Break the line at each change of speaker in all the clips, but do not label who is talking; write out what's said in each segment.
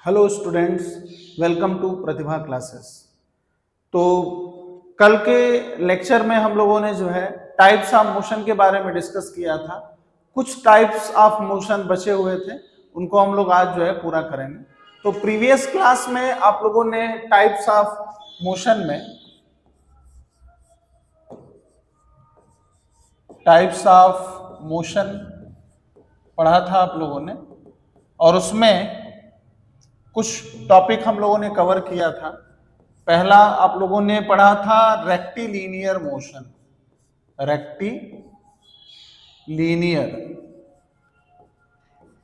Hello students, welcome to Pratibha classes. तो कल के लेक्चर में हम लोगों ने जो है टाइप्स ऑफ मोशन के बारे में डिस्कस किया था। कुछ टाइप्स ऑफ मोशन बचे हुए थे, उनको हम लोग आज जो है पूरा करेंगे। तो प्रीवियस क्लास में आप लोगों ने टाइप्स ऑफ मोशन में पढ़ा था आप लोगों ने, और उसमें कुछ टॉपिक हम लोगों ने कवर किया था। पहला आप लोगों ने पढ़ा था रेक्टिलिनियर मोशन,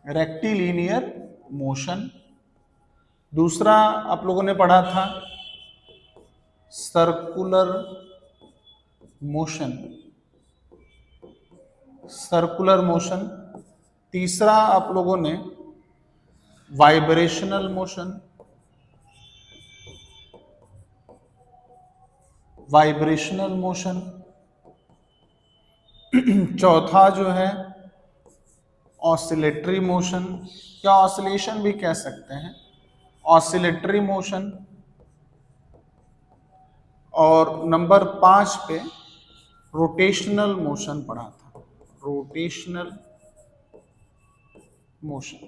रेक्टिलिनियर मोशन। दूसरा आप लोगों ने पढ़ा था सर्कुलर मोशन। तीसरा आप लोगों ने वाइब्रेशनल मोशन। चौथा जो है ऑसिलेटरी मोशन, या ऑसिलेशन भी कह सकते हैं, ऑसिलेटरी मोशन। और नंबर 5 पे रोटेशनल मोशन पढ़ा था, रोटेशनल मोशन।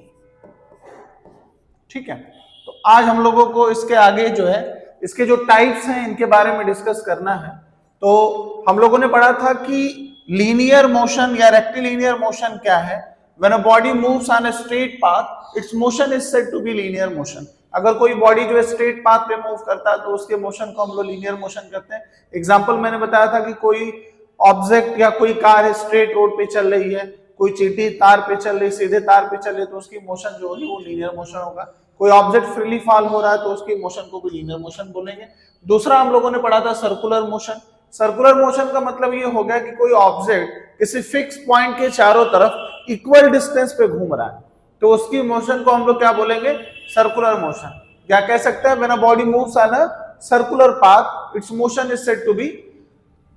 ठीक है, तो आज हम लोगों को इसके आगे जो है इसके जो टाइप्स हैं इनके बारे में डिस्कस करना है। तो हम लोगों ने पढ़ा था कि लीनियर मोशन या रेक्टिलिनियर मोशन क्या है। When a body moves on a straight path, it's motion is said to be linear motion. अगर कोई बॉडी जो है स्ट्रेट पाथ पे मूव करता है तो उसके मोशन को हम लोग लीनियर मोशन कहते हैं। एग्जांपल मैंने बताया था कि कोई ऑब्जेक्ट या कोई कार है, स्ट्रेट रोड पे चल रही है, कोई चींटी तार पे चल रही, सीधे तार पे चल रही, तो उसकी मोशन जो होगी वो लीनियर मोशन होगा। कोई ऑब्जेक्ट फ्रीली फॉल हो रहा है तो उसकी मोशन को भी लीनियर मोशन बोलेंगे। दूसरा हम लोगों ने पढ़ा था सर्कुलर मोशन। सर्कुलर मोशन का मतलब ये हो गया कि कोई ऑब्जेक्ट किसी फिक्स पॉइंट के चारों तरफ इक्वल डिस्टेंस पे घूम रहा है, तो उसकी मोशन को हम लोग क्या बोलेंगे? Circular motion. क्या कह सकते हैं? When a body moves on a circular path, it's motion is said to be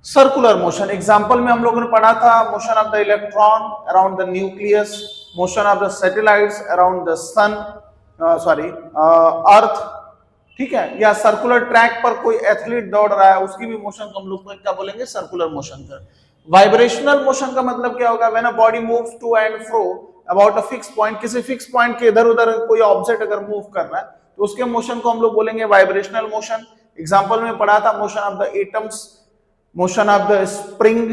circular motion. Example में हम लोगों ने पढ़ा था motion of the electron around the nucleus, motion of the satellites around the sun, earth. ठीक है, या circular track पर कोई एथलीट दौड़ रहा है, उसकी भी मोशन को हम लोग क्या बोलेंगे? सर्कुलर मोशन कर। वाइब्रेशनल मोशन का मतलब क्या होगा? When a body moves to and fro about a fix point, किसी फिक्स पॉइंट के इधर उधर कोई ऑब्जेक्ट अगर मूव कर रहा है तो उसके मोशन को हम लोग बोलेंगे वाइब्रेशनल मोशन। एग्जाम्पल में पढ़ा था motion of the atoms, motion of the spring.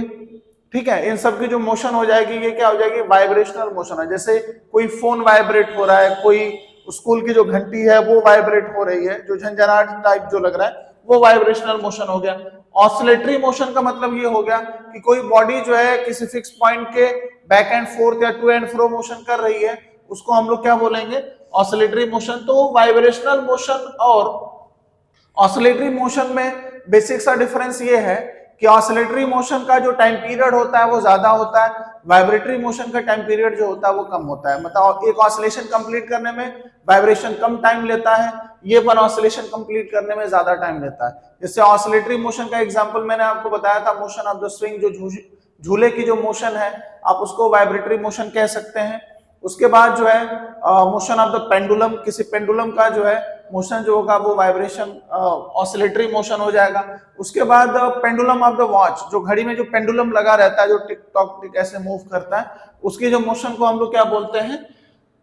ठीक है, इन सब की जो मोशन हो जाएगी ये क्या हो जाएगी? वाइब्रेशनल मोशन है। जैसे कोई फोन वाइब्रेट हो रहा है, कोई स्कूल की जो घंटी है वो वाइब्रेट हो रही है, जो झंझनाट टाइप जो लग रहा है वो वाइब्रेशनल मोशन हो गया। ऑसिलेटरी मोशन का मतलब ये हो गया कि कोई बॉडी जो है किसी फिक्स पॉइंट के बैक एंड फोर्थ या टू एंड फ्रो मोशन कर रही है, उसको हम लोग क्या बोलेंगे? Oscillatory motion. तो वाइब्रेशनल मोशन और ऑसिलेटरी मोशन में बेसिक सा डिफरेंस ये है कि ऑसिलेटरी मोशन का जो टाइम पीरियड होता है वो ज्यादा होता है, वाइब्रेटरी मोशन का टाइम पीरियड जो होता है वो कम होता है। मतलब एक ऑसिलेशन कंप्लीट करने में वाइब्रेशन कम टाइम लेता है, ये वन ऑसिलेशन कंप्लीट करने में ज्यादा टाइम लेता है। जैसे ऑसिलेटरी मोशन का एग्जांपल मैंने आपको बताया था, मोशन ऑफ द स्विंग, जो झूले की जो मोशन है आप उसको वाइब्रेटरी मोशन कह सकते हैं। उसके बाद जो है मोशन ऑफ द पेंडुलम, किसी पेंडुलम का जो है मोशन जो होगा वो वाइब्रेशन ऑसिलेटरी मोशन हो जाएगा। उसके बाद पेंडुलम ऑफ द वॉच, जो घड़ी में जो पेंडुलम लगा रहता है, जो टिक टॉक टिक ऐसे मूव करता है, उसकी जो मोशन को हम लोग क्या बोलते हैं?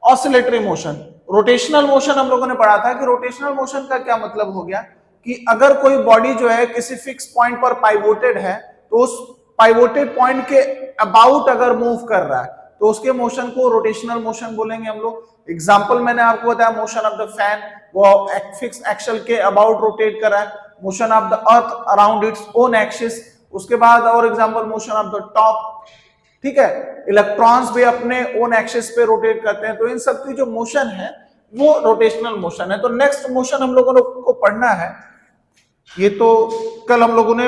Oscillatory motion. रोटेशनल मोशन हम लोगों ने पढ़ा था कि रोटेशनल मोशन का क्या मतलब हो गया कि अगर कोई बॉडी जो है किसी फिक्स पॉइंट पर पाइवोटेड है तो उस पाइवोटेड पॉइंट के अबाउट अगर मूव कर रहा है तो उसके मोशन को रोटेशनल मोशन बोलेंगे हम लोग। एग्जांपल मैंने आपको बताया मोशन ऑफ द फैन, वो फिक्स एक्सल के अबाउट रोटेट कर रहा है। Motion of the earth around its own axis. उसके बाद और example motion of the top. ठीक है, इलेक्ट्रॉन्स भी अपने ओन एक्सिस पे रोटेट करते हैं। तो इन सब की जो मोशन है वो रोटेशनल मोशन है। तो नेक्स्ट मोशन हम लोगों को पढ़ना है, ये तो कल हम लोगों ने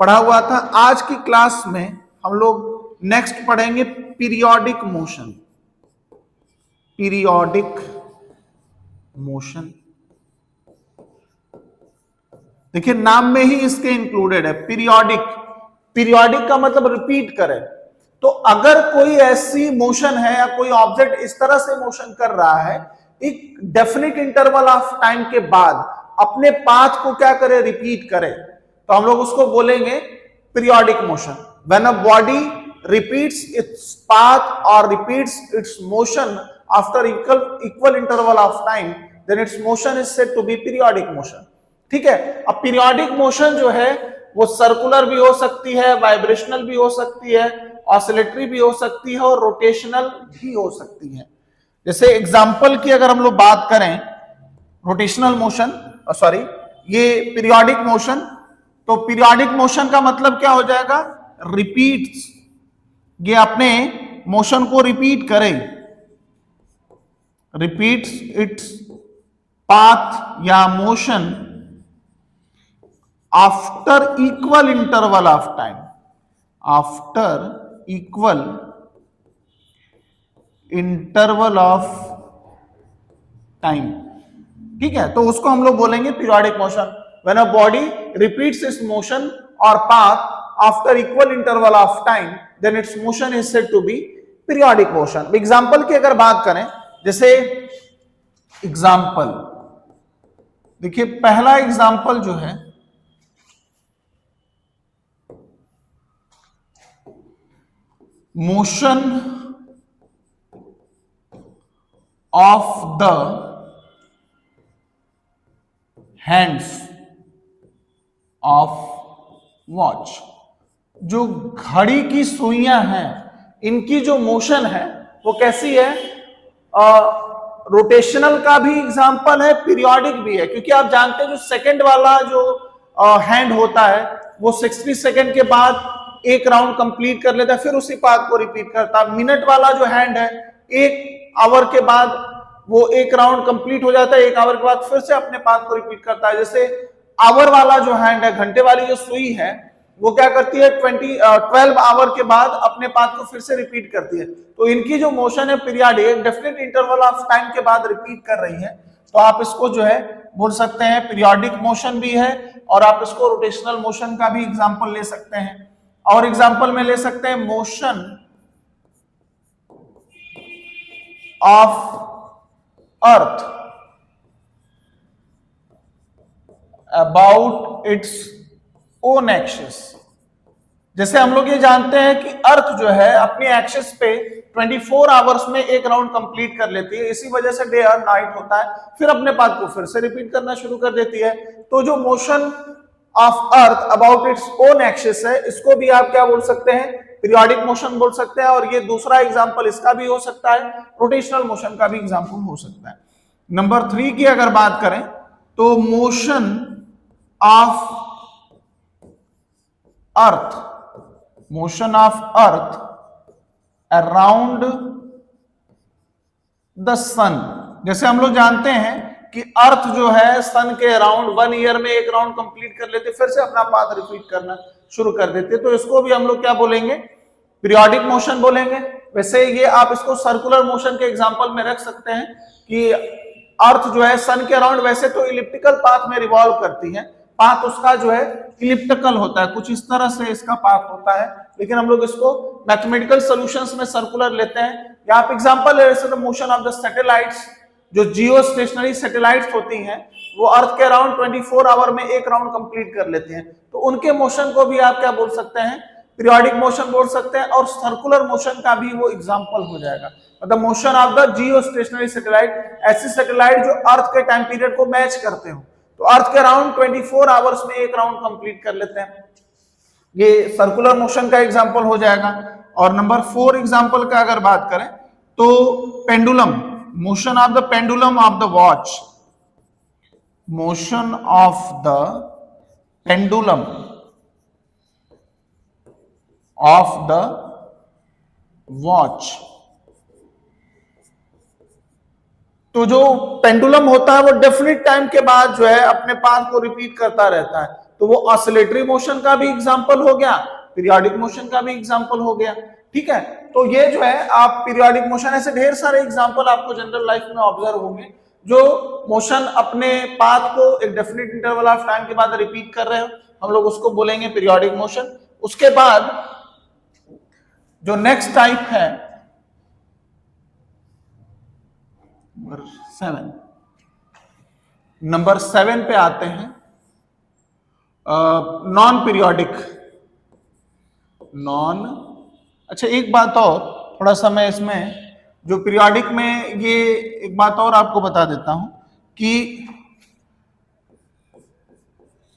पढ़ा हुआ था। आज की क्लास में हम लोग नेक्स्ट पढ़ेंगे पीरियोडिक मोशन। पीरियोडिक मोशन, देखिए नाम में ही इसके इंक्लूडेड है पीरियोडिक। पीरियोडिक का मतलब रिपीट करे। तो अगर कोई ऐसी मोशन है या कोई ऑब्जेक्ट इस तरह से मोशन कर रहा है एक डेफिनेट इंटरवल ऑफ टाइम के बाद अपने पाथ को क्या करे, रिपीट करे, तो हम लोग उसको बोलेंगे periodic motion. When a body repeats its path और repeats its motion after equal interval of time, then its motion is said to be periodic motion. ठीक है। अब पीरियोडिक मोशन जो है वो सर्कुलर भी हो सकती है, वाइब्रेशनल भी हो सकती है, ऑसिलेटरी भी हो सकती है और रोटेशनल भी हो सकती है। जैसे एग्जांपल की अगर हम लोग बात करें, रोटेशनल मोशन, सॉरी ये पीरियोडिक मोशन, तो पीरियोडिक मोशन का मतलब क्या हो जाएगा, रिपीट्स, ये अपने मोशन को रिपीट करें, रिपीट्स इट्स पाथ या motion after equal interval of time, after equal interval of time. ठीक है, तो उसको हम लोग बोलेंगे periodic motion. When a body repeats its motion और path after equal interval of time, then its motion is said to be periodic motion. Example की अगर बात करें, जैसे एग्जांपल देखिए, पहला एग्जांपल जो है motion of the hands of watch. जो घड़ी की सुइयां हैं, इनकी जो मोशन है वो कैसी है, रोटेशनल का भी एग्जांपल है, पीरियोडिक भी है। क्योंकि आप जानते हैं जो सेकंड वाला जो हैंड होता है वो 60 सेकंड के बाद एक राउंड कंप्लीट कर लेता है, फिर उसी पाथ को रिपीट करता है। मिनट वाला जो हैंड है, एक आवर के बाद वो एक राउंड कंप्लीट हो जाता है, एक आवर के बाद फिर से अपने पाथ को रिपीट करता है। जैसे आवर वाला जो हैंड है, घंटे वाली जो सुई है, वो क्या करती है, 12 आवर के बाद अपने पाथ को फिर से रिपीट करती है। तो इनकी जो मोशन है पीरियोडिक, एक डेफिनेट इंटरवल ऑफ टाइम के बाद रिपीट कर रही है, तो आप इसको जो है बोल सकते हैं पीरियोडिक मोशन भी है, और आप इसको रोटेशनल मोशन का भी एग्जांपल ले सकते हैं। और एग्जांपल में ले सकते हैं motion of earth about its own axis. जैसे हम लोग ये जानते हैं कि अर्थ जो है अपनी एक्सिस पे 24 आवर्स में एक राउंड कंप्लीट कर लेती है, इसी वजह से डे और नाइट होता है, फिर अपने पाथ को फिर से रिपीट करना शुरू कर देती है। तो जो motion of earth about its own axis है, इसको भी आप क्या बोल सकते हैं, पीरियोडिक मोशन बोल सकते हैं। और ये दूसरा एग्जांपल इसका भी हो सकता है, रोटेशनल मोशन का भी एग्जांपल हो सकता है। नंबर 3 की अगर बात करें, तो motion of earth, motion of earth around the sun. जैसे हम लोग जानते हैं कि अर्थ जो है सन के अराउंड 1 ईयर में एक राउंड कंप्लीट कर लेते, फिर से अपना पाथ रिपीट करना शुरू कर देते, तो इसको भी हम लोग क्या बोलेंगे, पीरियोडिक मोशन बोलेंगे। वैसे ये आप इसको सर्कुलर मोशन के एग्जांपल में रख सकते हैं कि अर्थ जो है सन के अराउंड वैसे तो इलिप्टिकल पाथ में रिवॉल्व करती है, पाथ उसका जो है इलिप्टिकल होता है, कुछ इस तरह से इसका पाथ होता है, लेकिन हम लोग इसको मैथमेटिकल सॉल्यूशंस में सर्कुलर लेते हैं। या आप एग्जांपल ले सकते हैं मोशन ऑफ द सैटेलाइट्स, जो जियो स्टेशनरी सैटेलाइट्स होती हैं, वो अर्थ के अराउंड 24 आवर में एक राउंड कंप्लीट कर लेते हैं, तो उनके मोशन को भी आप क्या बोल सकते हैं, पीरियोडिक मोशन बोल सकते हैं। और सर्कुलर मोशन का भी वो एग्जांपल हो जाएगा, मतलब motion of the Jio stationery satellite, ऐसी सैटेलाइट जो अर्थ के टाइम पीरियड को मैच करते हो, तो अर्थ के अराउंड 24 आवर्स में एक राउंड कंप्लीट कर लेते हैं, ये सर्कुलर मोशन का एग्जांपल हो जाएगा। और नंबर 4 एग्जांपल का अगर बात करें, तो pendulum, motion of the pendulum of the watch, motion of the pendulum of the watch. तो जो पेंडुलम होता है वो डेफिनेट टाइम के बाद जो है अपने पाथ को रिपीट करता रहता है, तो वो ऑसिलेटरी मोशन का भी एग्जांपल हो गया, पीरियोडिक मोशन का भी एग्जांपल हो गया। ठीक है, तो ये जो है आप पीरियोडिक मोशन, ऐसे ढेर सारे एग्जांपल आपको जनरल लाइफ में ऑब्जर्व होंगे, जो मोशन अपने पाथ को एक डेफिनेट इंटरवल ऑफ टाइम के बाद रिपीट कर रहे हो, हम लोग उसको बोलेंगे पीरियोडिक मोशन। उसके बाद जो नेक्स्ट टाइप है नंबर 7, नंबर 7 पे आते हैं, नॉन पीरियोडिक। नॉन, अच्छा एक बात और, थोड़ा सा मैं इसमें जो पीरियोडिक में ये एक बात और आपको बता देता हूं कि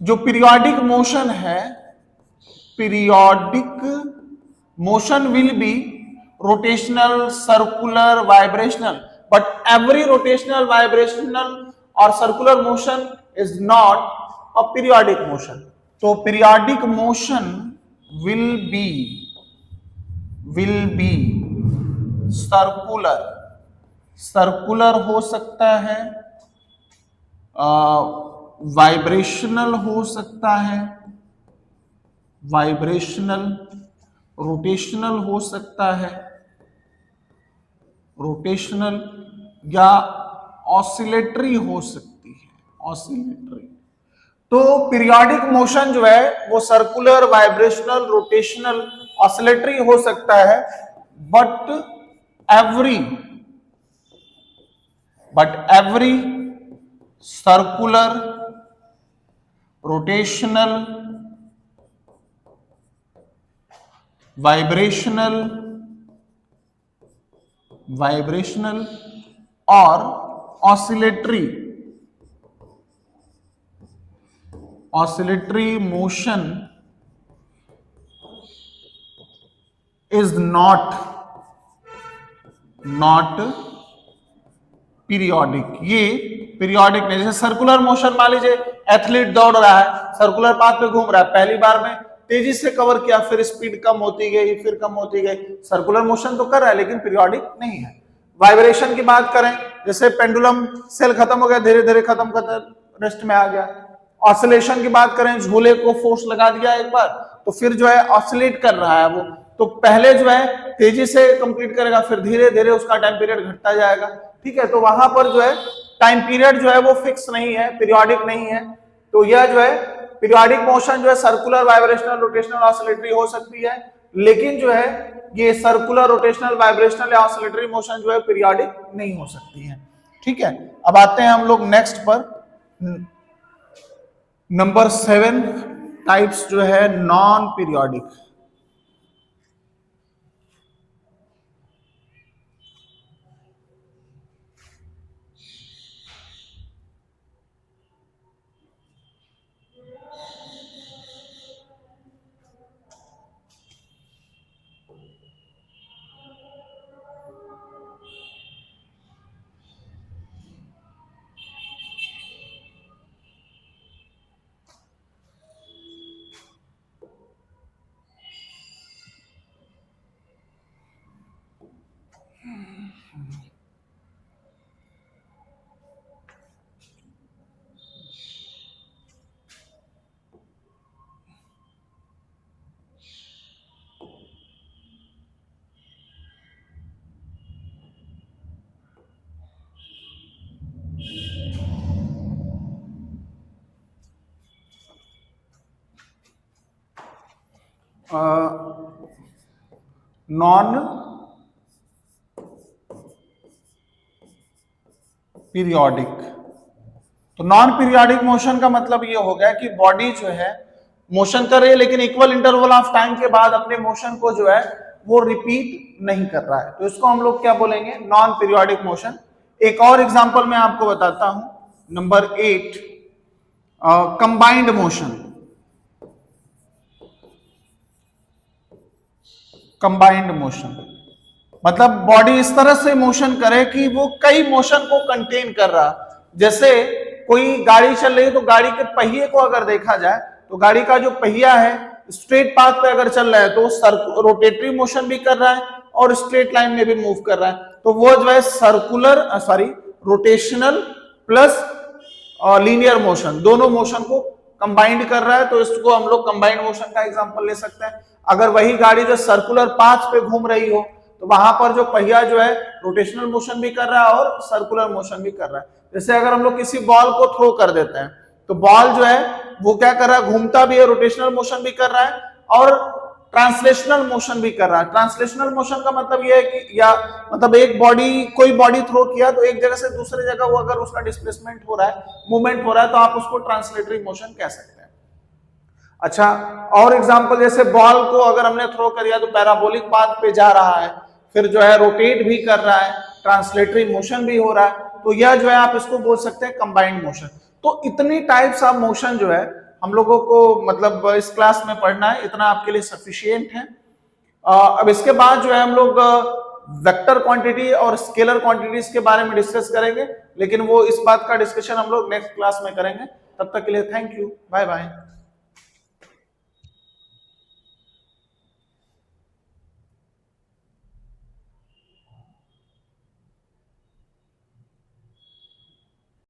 जो पीरियोडिक मोशन है, periodic motion will be rotational, circular, vibrational, but every rotational, vibrational और circular motion is not a periodic motion. तो periodic motion will be circular, circular हो सकता है, वाइब्रेशनल हो सकता है, वाइब्रेशनल, रोटेशनल हो सकता है, रोटेशनल, या ऑसिलेटरी हो सकती है, ऑसिलेटरी। तो पीरियोडिक मोशन जो है वो सर्कुलर, वाइब्रेशनल, रोटेशनल, ऑसिलेटरी हो सकता है, but every circular, rotational, vibrational और oscillatory motion is not periodic. ये पीरियोडिक नहीं। जैसे सर्कुलर मोशन, मान लीजिए एथलीट दौड़ रहा है, सर्कुलर पाथ पे घूम रहा है, पहली बार में तेजी से कवर किया, फिर स्पीड कम होती गई, फिर कम होती गई, सर्कुलर मोशन तो कर रहा है लेकिन पीरियोडिक नहीं है। वाइब्रेशन की बात करें, जैसे पेंडुलम सेल खत्म हो गया, धीरे धीरे खत्म कर रेस्ट में आ गया। ऑसिलेशन की बात करें, झूले को फोर्स लगा दिया एक बार तो फिर जो है ऑसिलेट कर रहा है वो, तो पहले जो है तेजी से कंप्लीट करेगा, फिर धीरे धीरे उसका टाइम पीरियड घटता जाएगा। ठीक है, तो वहां पर जो है टाइम पीरियड जो है वो फिक्स नहीं है, पीरियोडिक नहीं है। तो यह जो है पीरियोडिक मोशन जो है सर्कुलर, वाइब्रेशनल, रोटेशनल, ऑसिलेटरी हो सकती है, लेकिन जो है ये सर्कुलर, रोटेशनल, वाइब्रेशनल या ऑसिलेटरी मोशन जो है पीरियोडिक नहीं हो सकती है। ठीक है, अब आते हैं हम लोग नेक्स्ट पर, नंबर 7 टाइप्स जो है नॉन पीरियोडिक। नॉन पीरियोडिक, तो नॉन पीरियोडिक मोशन का मतलब ये हो गया कि बॉडी जो है मोशन कर रही है लेकिन इक्वल इंटरवल ऑफ टाइम के बाद अपने मोशन को जो है वो रिपीट नहीं कर रहा है, तो इसको हम लोग क्या बोलेंगे, नॉन पीरियोडिक मोशन। एक और एग्जांपल मैं आपको बताता हूं, number 8, combined motion. Combined motion मतलब बॉडी इस तरह से मोशन करे कि वो कई मोशन को कंटेन कर रहा। जैसे कोई गाड़ी चल रही है तो गाड़ी के पहिए को अगर देखा जाए तो गाड़ी का जो पहिया है स्ट्रेट पाथ पे अगर चल रहा है तो रोटेटरी मोशन भी कर रहा है और स्ट्रेट लाइन में भी मूव कर रहा है, तो वो जो है रोटेशनल प्लस लीनियर मोशन, दोनों मोशन को कंबाइंड कर रहा है, तो इसको हम लोग कंबाइंड मोशन का एग्जांपल ले सकते हैं। अगर वही गाड़ी जो सर्कुलर पाथ पे घूम रही हो तो वहां पर जो पहिया जो है रोटेशनल मोशन भी कर रहा है और सर्कुलर मोशन भी कर रहा है। जैसे अगर हम लोग किसी बॉल को थ्रो कर देते हैं तो बॉल जो है वो क्या कर रहा है, घूमता भी है, रोटेशनल मोशन भी कर रहा है और ट्रांसलेशनल मोशन भी कर रहा है। ट्रांसलेशनल मोशन का मतलब यह है कि या मतलब एक बॉडी, कोई बॉडी थ्रो किया तो एक जगह से दूसरे जगह वो अगर उसका डिस्प्लेसमेंट हो रहा है, मूवमेंट हो रहा है, तो आप उसको ट्रांसलेटरी मोशन कह सकते हैं। अच्छा, और एग्जांपल जैसे बॉल को अगर हमने थ्रो कर दिया तो पैराबोलिक पाथ पे जा रहा है, फिर जो है रोटेट भी कर रहा है, ट्रांसलेटरी मोशन भी हो रहा है, तो यह जो है आप इसको बोल सकते हैं कंबाइंड मोशन। तो इतनी टाइप्स ऑफ मोशन जो है हम लोगों को मतलब इस क्लास में पढ़ना है, इतना आपके लिए सफिशिएंट है। अब इसके बाद जो है हम लोग वेक्टर क्वांटिटी और स्केलर क्वांटिटीज के बारे में डिस्कस करेंगे, लेकिन वो इस बात का डिस्कशन हम लोग नेक्स्ट क्लास में करेंगे। तब तक के लिए थैंक यू, बाय बाय।